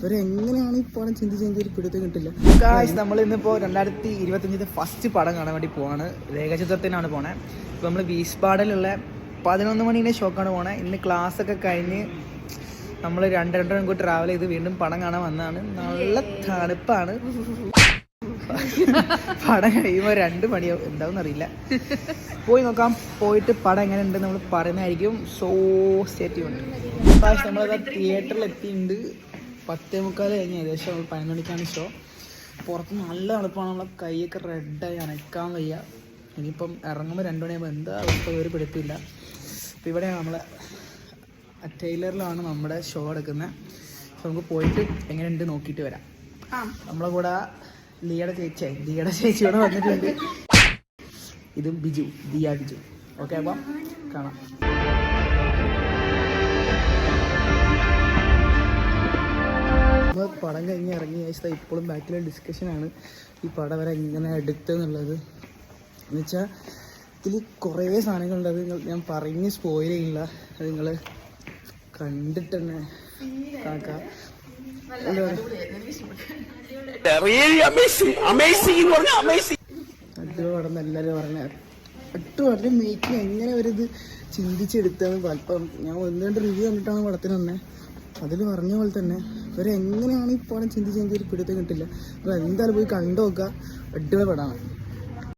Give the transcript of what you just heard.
ഇവരെങ്ങനെയാണ് ഈ പടം ചിന്തിച്ചെങ്കിൽ ഒരു പിടുത്തം കിട്ടില്ല. നമ്മൾ ഇന്നിപ്പോൾ 2025 ഫസ്റ്റ് പടം കാണാൻ വേണ്ടി പോവാണ്. രേഖാചിത്രത്തിനാണ് പോണേ. ഇപ്പോൾ നമ്മൾ വീസ്പാടിലുള്ള 11 മണിയുടെ ഷോക്കാണ് പോണേ. ഇന്ന് ക്ലാസ്സൊക്കെ കഴിഞ്ഞ് നമ്മൾ 2-2.5 മണിക്കൂർ ട്രാവൽ ചെയ്ത് വീണ്ടും പടം കാണാൻ വന്നതാണ്. നല്ല തണുപ്പാണ്. പടം കഴിയുമ്പോൾ 2 മണിയാവും, എന്താവും അറിയില്ല. പോയി നോക്കാം. പോയിട്ട് പടം എങ്ങനെ ഉണ്ട് നമ്മൾ പറയുന്നതായിരിക്കും. So stay tuned. നമ്മളത് തിയേറ്ററിൽ എത്തിയിട്ടുണ്ട്. 10:45 കഴിഞ്ഞ് ഏകദേശം 11 മണിക്കാണ് ഷോ. പുറത്ത് നല്ല തണുപ്പാണ്. നമ്മളെ കൈയൊക്കെ റെഡായി അനക്കാൻ വയ്യ. ഇനിയിപ്പം ഇറങ്ങുമ്പോൾ 2 മണിയാകുമ്പോൾ എന്താ അവസ്ഥ ഒരു പിടുത്തില്ല. അപ്പോൾ ഇവിടെ നമ്മളെ ടൈലറിലാണ് നമ്മുടെ ഷോ എടുക്കുന്നത്. അപ്പോൾ നമുക്ക് പോയിട്ട് എങ്ങനെയുണ്ട് നോക്കിയിട്ട് വരാം. നമ്മളെ കൂടെ ദിയുടെ ചേച്ചി ഇവിടെ വന്നിട്ടുണ്ട്. ഇതും ബിജു, ദിയ ബിജു. ഓക്കെ, അപ്പം കാണാം. പടം കഴിഞ്ഞ് ഇറങ്ങിയ ശേഷം ഇപ്പോഴും ബാക്കിലെ ഡിസ്കഷനാണ് ഈ പടം വരെ എങ്ങനെ എടുത്തെന്നുള്ളത്. എന്നുവെച്ചാൽ ഇതിൽ കുറേ സാധനങ്ങളുണ്ട്. അത് ഞാൻ പറഞ്ഞ് സ്പോയിൽ ചെയ്യില്ല. അത് നിങ്ങൾ കണ്ടിട്ട് തന്നെ കാക്കാം. അടിപൊളി പടം എല്ലാവരും പറഞ്ഞ അടിപൊളി മേക്കിങ്. എങ്ങനെ അവരിത് ചിന്തിച്ചെടുത്തതെന്ന് പലപ്പം ഞാൻ 1-2 റിവ്യൂ കണ്ടിട്ടാണ് പടത്തിന് തന്നെ. അതിൽ പറഞ്ഞ പോലെ തന്നെ ഇവരെങ്ങനെയാണ് ഈ പടം ചിന്തിച്ചെങ്കിൽ ഒരു പിടുത്തം കിട്ടില്ല. അപ്പോൾ എന്തായാലും പോയി കണ്ടു നോക്കുക. അടിപൊളി പടമാണ്.